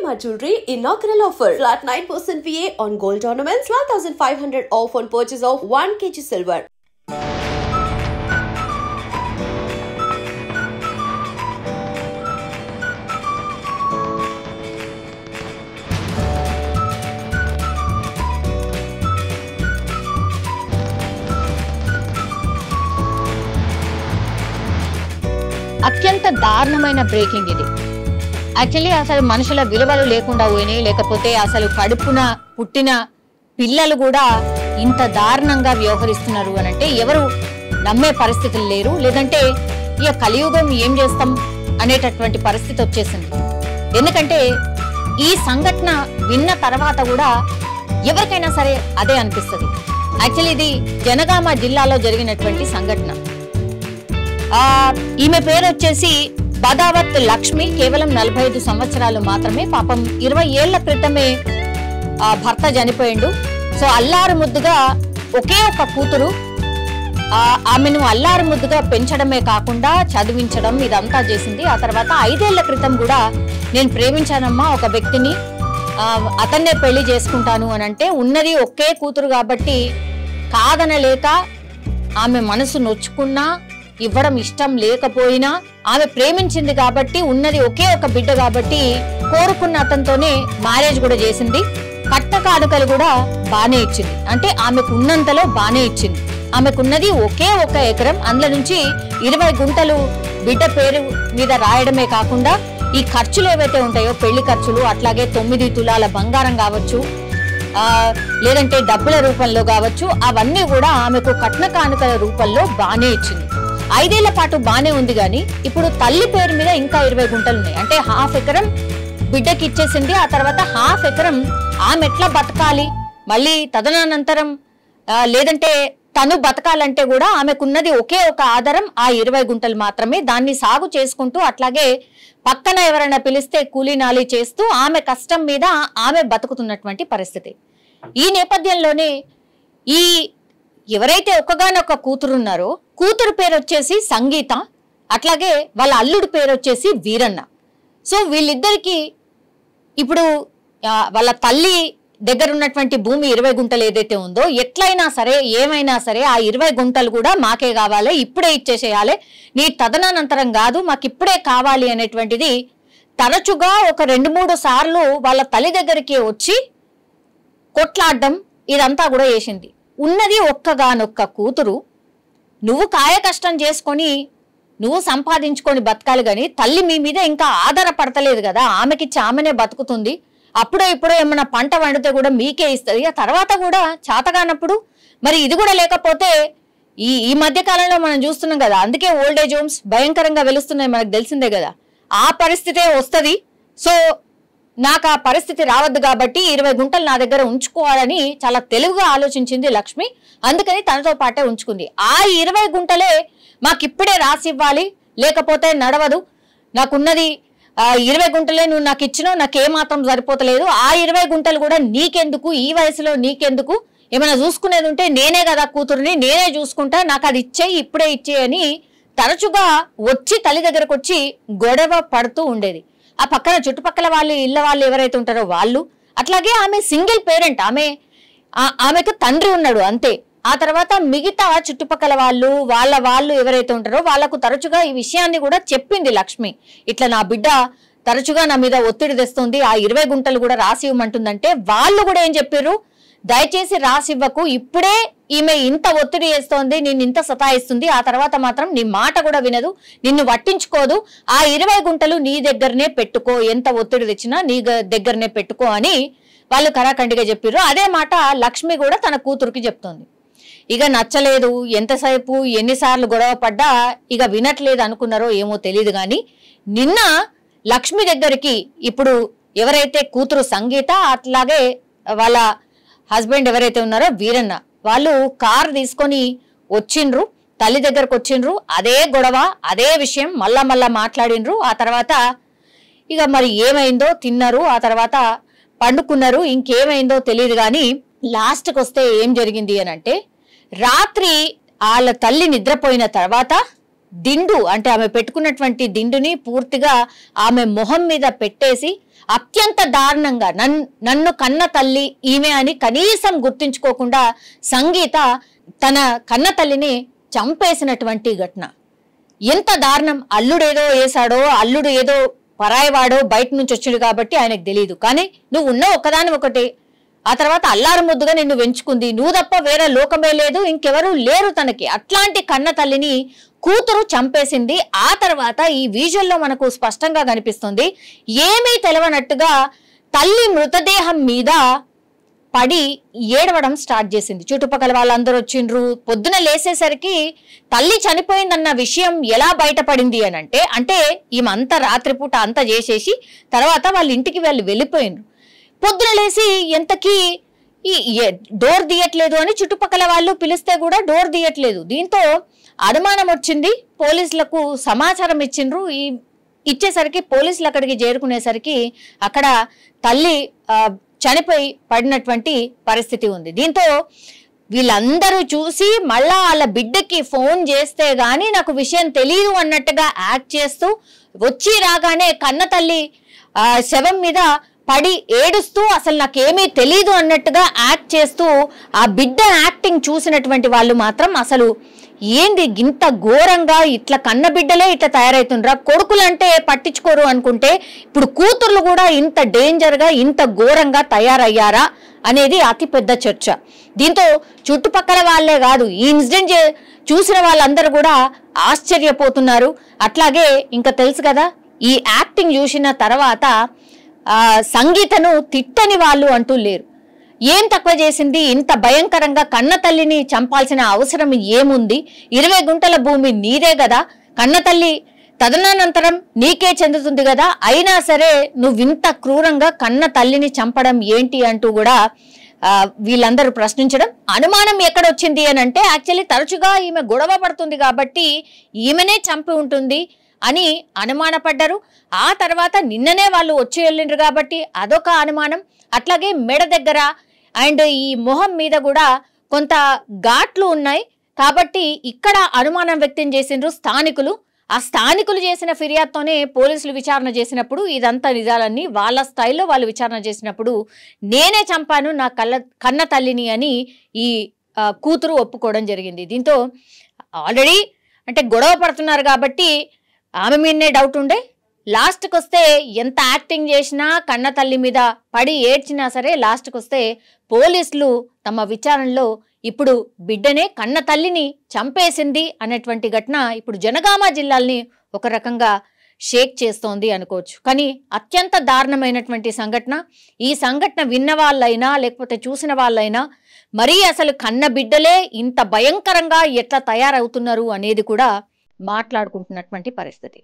Shalimar Jewelry inaugural offer. Flat 9% VA on gold ornaments, 12,500 off on purchase of 1 kg silver. అత్యంత దారుణమైన breaking ఇది. Actually అసలు మనుషుల విలువలు లేకుండా పోయినాయి, లేకపోతే అసలు కడుపున పుట్టిన పిల్లలు కూడా ఇంత దారుణంగా వ్యవహరిస్తున్నారు అని అంటే ఎవరు నమ్మే పరిస్థితులు లేరు. లేదంటే ఇక కలియుగం ఏం చేస్తాం అనేటటువంటి పరిస్థితి వచ్చేసింది. ఎందుకంటే ఈ సంఘటన విన్న తర్వాత కూడా ఎవరికైనా సరే అదే అనిపిస్తుంది. యాక్చువల్లీ ఇది జనగామ జిల్లాలో జరిగినటువంటి సంఘటన. ఈమె పేరు వచ్చేసి బదావత్ లక్ష్మి. కేవలం 45 సంవత్సరాలు మాత్రమే. పాపం 20 ఏళ్ల క్రితమే భర్త చనిపోయిండు. సో అల్లారు ముద్దుగా ఒకే ఒక కూతురు. ఆమెను అల్లారు ముద్దుగా పెంచడమే కాకుండా చదివించడం ఇదంతా చేసింది. ఆ తర్వాత 5 ఏళ్ల క్రితం కూడా నేను ప్రేమించానమ్మా ఒక వ్యక్తిని, అతన్నే పెళ్లి చేసుకుంటాను అని అంటే ఉన్నది ఒకే కూతురు కాబట్టి కాదనలేక ఆమె మనసు నొచ్చుకున్నా ఇవ్వడం ఇష్టం లేకపోయినా ఆమె ప్రేమించింది కాబట్టి ఉన్నది ఒకే ఒక బిడ్డ కాబట్టి కోరుకున్న అతనితోనే మ్యారేజ్ కూడా చేసింది. కట్ట కానుకలు కూడా బానే ఇచ్చింది. అంటే ఆమెకు ఉన్నంతలో బానే ఇచ్చింది. ఆమెకున్నది ఒకే ఒక ఎకరం, అందులో నుంచి 20 గుంటలు బిడ్డ పేరు మీద రాయడమే కాకుండా ఈ ఖర్చులు ఏవైతే ఉంటాయో పెళ్లి ఖర్చులు, అట్లాగే 9 తులాల బంగారం కావచ్చు, లేదంటే డబ్బుల రూపంలో కావచ్చు, అవన్నీ కూడా ఆమెకు కట్న కానుకల రూపంలో బానే ఇచ్చింది. 5 ఏళ్ల పాటు బానే ఉంది. కానీ ఇప్పుడు తల్లి పేరు మీద ఇంకా 20 గుంటలు ఉన్నాయి. అంటే 1/2 ఎకరం బిడ్డకి ఇచ్చేసింది. ఆ తర్వాత 1/2 ఎకరం ఆమె ఎట్లా బతకాలి, మళ్ళీ తదనంతరం లేదంటే తను బతకాలంటే కూడా ఆమెకున్నది ఒకే ఒక ఆధారం ఆ 20 గుంటలు మాత్రమే. దాన్ని సాగు చేసుకుంటూ అట్లాగే పక్కన ఎవరైనా పిలిస్తే కూలీనాలి చేస్తూ ఆమె కష్టం మీద ఆమె బతుకుతున్నటువంటి పరిస్థితి. ఈ నేపథ్యంలోనే ఈ ఎవరైతే ఒక్కగానొక్క కూతురున్నారో కూతురు పేరు వచ్చేసి సంగీత, అట్లాగే వాళ్ళ అల్లుడు పేరు వచ్చేసి వీరన్న. సో వీళ్ళిద్దరికి ఇప్పుడు వాళ్ళ తల్లి దగ్గర ఉన్నటువంటి భూమి 20 గుంటలు ఏదైతే ఉందో ఎట్లయినా సరే ఏమైనా సరే ఆ 20 గుంటలు కూడా మాకే కావాలి, ఇప్పుడే ఇచ్చేసేయాలి, నీ తదనంతరం కాదు, మాకు ఇప్పుడే కావాలి అనేటువంటిది తరచుగా ఒక 2-3 సార్లు వాళ్ళ తల్లి దగ్గరికి వచ్చి కొట్లాడడం ఇదంతా కూడా చేసింది. ఉన్నది ఒక్కగానొక్క కూతురు, నువ్వు కాయ కష్టం చేసుకొని నువ్వు సంపాదించుకొని బతకాలి కానీ తల్లి మీ మీద ఇంకా ఆధారపడతలేదు కదా, ఆమెకిచ్చి ఆమెనే బతుకుతుంది. అప్పుడో ఇప్పుడో ఏమన్నా పంట వండితే కూడా మీకే ఇస్తుంది. ఆ తర్వాత కూడా చేతగానప్పుడు మరి ఇది కూడా లేకపోతే ఈ మధ్య కాలంలో మనం చూస్తున్నాం కదా, అందుకే ఓల్డేజ్ హోమ్స్ భయంకరంగా వెలుస్తున్నాయి, మనకు తెలిసిందే కదా. ఆ పరిస్థితే వస్తుంది. సో నాకు ఆ పరిస్థితి రావద్దు కాబట్టి 20 గుంటలు నా దగ్గర ఉంచుకోవాలని చాలా తెలివిగా ఆలోచించింది లక్ష్మి. అందుకని తనతో పాటే ఉంచుకుంది. ఆ 20 గుంటలే మాకిప్పుడే రాసి ఇవ్వాలి, లేకపోతే నడవదు, నాకున్నది 20 గుంటలే, నువ్వు నాకు ఇచ్చినావు, నాకేమాత్రం సరిపోతలేదు, ఆ 20 గుంటలు కూడా నీకెందుకు, ఈ వయసులో నీకెందుకు, ఏమైనా చూసుకునేది ఉంటే నేనే కదా కూతురుని, నేనే చూసుకుంటా, నాకు అది ఇచ్చేయి, ఇప్పుడే ఇచ్చేయని తరచుగా వచ్చి తల్లి దగ్గరకు వచ్చి గొడవ పడుతూ ఉండేది. ఆ పక్కన చుట్టుపక్కల వాళ్ళు ఇళ్ళ వాళ్ళు ఎవరైతే ఉంటారో వాళ్ళు, అట్లాగే ఆమె సింగిల్ పేరెంట్, ఆమెకు తండ్రి ఉన్నాడు అంతే. ఆ తర్వాత మిగతా చుట్టుపక్కల వాళ్ళు ఎవరైతే ఉంటారో వాళ్లకు తరచుగా ఈ విషయాన్ని కూడా చెప్పింది లక్ష్మి. ఇట్లా నా బిడ్డ తరచుగా నా మీద ఒత్తిడి తెస్తుంది, ఆ 20 గుంటలు కూడా రాసి ఇవ్వమంటుందంటే వాళ్ళు కూడా ఏం చెప్పారు, దయచేసి రాసివ్వకు, ఇప్పుడే ఈమె ఇంత ఒత్తిడి చేస్తోంది, నిన్ను ఇంత సతాయిస్తుంది, ఆ తర్వాత మాత్రం నీ మాట కూడా వినదు, నిన్ను పట్టించుకోదు, ఆ 20 గుంటలు నీ దగ్గరనే పెట్టుకో, ఎంత ఒత్తిడి తెచ్చినా నీ దగ్గరనే పెట్టుకో అని వాళ్ళు కరాఖండిగా చెప్పారు. అదే మాట లక్ష్మి కూడా తన కూతురికి చెప్తోంది. ఇక నచ్చలేదు, ఎంతసేపు ఎన్నిసార్లు గొడవ పడ్డా ఇక వినట్లేదు అనుకున్నారో ఏమో తెలియదు. కానీ నిన్న లక్ష్మి దగ్గరికి ఇప్పుడు ఎవరైతే కూతురు సంగీత అట్లాగే వాళ్ళ హస్బెండ్ ఎవరైతే ఉన్నారో వీరన్న, వాళ్ళు కారు తీసుకొని వచ్చిండ్రు, తల్లి దగ్గరకు వచ్చిండ్రు. అదే గొడవ, అదే విషయం మళ్ళా మాట్లాడిండ్రు. ఆ తర్వాత ఇక మరి ఏమైందో తిన్నారు, ఆ తర్వాత పండుకున్నారు, ఇంకేమైందో తెలియదు. కానీ లాస్ట్కి వస్తే ఏం జరిగింది అని అంటే, రాత్రి వాళ్ళ తల్లి నిద్రపోయిన తర్వాత దిండు అంటే ఆమె పెట్టుకున్నటువంటి దిండుని పూర్తిగా ఆమె మొహం మీద పెట్టేసి అత్యంత దారుణంగా నన్ను కన్న తల్లి ఈమె అని కనీసం గుర్తించుకోకుండా సంగీత తన కన్న తల్లిని చంపేసినటువంటి ఘటన. ఎంత దారుణం. అల్లుడేదో వేసాడో, అల్లుడు ఏదో పరాయివాడో బయట నుంచి వచ్చాడు కాబట్టి ఆయనకు తెలియదు. కానీ నువ్వు ఉన్న ఒకదాని ఒకటి, ఆ తర్వాత అల్లారు ముద్దుగా నిన్ను వెంచుకుంది, నువ్వు తప్ప వేరే లోకమే లేదు, ఇంకెవరూ లేరు తనకి. అట్లాంటి కన్న తల్లిని కూతురు చంపేసింది. ఆ తర్వాత ఈ విజువల్లో మనకు స్పష్టంగా కనిపిస్తుంది, ఏమీ తెలవనట్టుగా తల్లి మృతదేహం మీద పడి ఏడవడం స్టార్ట్ చేసింది. చుట్టుపక్కల వాళ్ళందరూ వచ్చిండ్రు. పొద్దున లేసేసరికి తల్లి చనిపోయిందన్న విషయం ఎలా బయటపడింది అని అంటే ఈమె అంతా రాత్రిపూట అంతా చేసేసి తర్వాత వాళ్ళ ఇంటికి వెళ్ళిపోయినరు. పొద్దున లేసి ఎంతకీ డోర్ తీయట్లేదు అని చుట్టుపక్కల వాళ్ళు పిలిస్తే కూడా డోర్ తీయట్లేదు. దీంతో అనుమానం వచ్చింది. పోలీసులకు సమాచారం ఇచ్చిండ్రు. ఇచ్చేసరికి పోలీసులు అక్కడికి చేరుకునేసరికి అక్కడ తల్లి చనిపోయి పడినటువంటి పరిస్థితి ఉంది. దీంతో వీళ్ళందరూ చూసి మళ్ళా వాళ్ళ బిడ్డకి ఫోన్ చేస్తే గానీ నాకు విషయం తెలియదు అన్నట్టుగా యాక్ట్ చేస్తూ వచ్చి రాగానే కన్న తల్లి శవం మీద పడి ఏడుస్తూ అసలు నాకేమీ తెలీదు అన్నట్టుగా యాక్ట్ చేస్తూ ఆ బిడ్డ యాక్టింగ్ చూసినటువంటి వాళ్ళు మాత్రం అసలు ఏంది ఇంత ఘోరంగా, ఇట్లా కన్న బిడ్డలే ఇట్లా తయారైతుండ్రా, కొడుకులంటే పట్టించుకోరు అనుకుంటే ఇప్పుడు కూతుర్లు కూడా ఇంత డేంజర్గా ఇంత ఘోరంగా తయారయ్యారా అనేది అతి పెద్ద చర్చ. దీంతో చుట్టుపక్కల వాళ్ళే కాదు, ఈ ఇన్సిడెంట్ చూసిన వాళ్ళందరూ కూడా ఆశ్చర్యపోతున్నారు. అట్లాగే ఇంకా తెలుసు కదా, ఈ యాక్టింగ్ చూసిన తర్వాత సంగీతను తిట్టని వాళ్ళు అంటూ లేరు. ఏం తక్కువ చేసింది? ఇంత భయంకరంగా కన్న తల్లిని చంపాల్సిన అవసరం ఏముంది? 20 గుంటల భూమి నీదే కదా, కన్న తల్లి తదనంతరం నీకే చెందుతుంది కదా, అయినా సరే నువ్వింత క్రూరంగా కన్న తల్లిని చంపడం ఏంటి అంటూ కూడా వీళ్ళందరూ ప్రశ్నించడం. అనుమానం ఎక్కడొచ్చింది అని అంటే యాక్చువల్లీ తరచుగా ఈమె గొడవ పడుతుంది కాబట్టి ఈమెనే చంపి ఉంటుంది అని అనుమానపడ్డారు. ఆ తర్వాత నిన్ననే వాళ్ళు వచ్చి వెళ్ళిండ్రు కాబట్టి అదొక అనుమానం. అట్లాగే మెడ దగ్గర అండ్ ఈ మొహం మీద కూడా కొంత ఘాట్లు ఉన్నాయి కాబట్టి ఇక్కడ అనుమానం వ్యక్తం చేసిండ్రు స్థానికులు. ఆ స్థానికులు చేసిన ఫిర్యాదుతోనే పోలీసులు విచారణ చేసినప్పుడు ఇదంతా నిజాలన్నీ వాళ్ళ స్టైల్లో వాళ్ళు విచారణ చేసినప్పుడు నేనే చంపాను నా కన్న తల్లిని అని ఈ కూతురు ఒప్పుకోవడం జరిగింది. దీంతో ఆల్రెడీ అంటే గొడవ పడుతున్నారు కాబట్టి ఆమె మీదనే డౌట్ ఉండే. లాస్ట్కి వస్తే ఎంత యాక్టింగ్ చేసినా కన్న తల్లి మీద పడి ఏడ్చినా సరే లాస్ట్కి వస్తే పోలీసులు తమ విచారణలో ఇప్పుడు బిడ్డనే కన్న తల్లిని చంపేసింది అనేటువంటి ఘటన ఇప్పుడు జనగామ జిల్లాల్ని ఒక రకంగా షేక్ చేస్తోంది అనుకోవచ్చు. కానీ అత్యంత దారుణమైనటువంటి సంఘటన. ఈ సంఘటన విన్న వాళ్ళైనా లేకపోతే చూసిన వాళ్ళైనా మరీ అసలు కన్న బిడ్డలే ఇంత భయంకరంగా ఎట్లా తయారవుతున్నారు అనేది కూడా మాట్లాడుకుంటున్నటువంటి పరిస్థితి.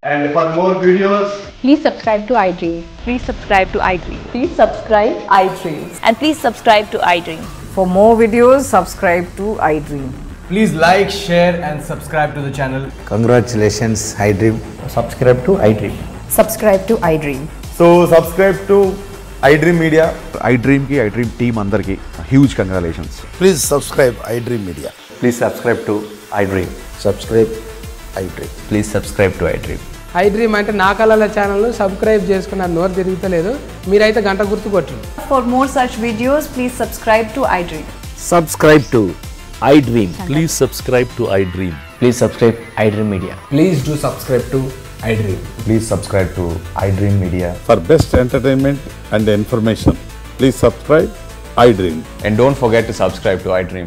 And for more videos, please subscribe to iDream. Please subscribe to iDream. Please subscribe iDream. And please subscribe to iDream. For more videos, subscribe to iDream. Please like, share and subscribe to the channel. Congratulations, iDream. Subscribe to iDream. Subscribe to iDream. so subscribe to iDream Media. iDream ki iDream team andarki huge congratulations. Please subscribe iDream Media. Please subscribe to iDream. Subscribe iDream. Please subscribe to iDream. iDream అంటే నా కళల channel subscribe చేసుకున్నారు, నోరు తిరుగుతలేదు, మీరైతే గంట గుర్తు కొట్టండి. For more such videos, please subscribe to iDream. Subscribe to iDream. Please subscribe to iDream. Please subscribe iDream Media. Please do subscribe to iDream. Please subscribe to iDream Media. For best entertainment and information, please subscribe iDream. And don't forget to subscribe to iDream.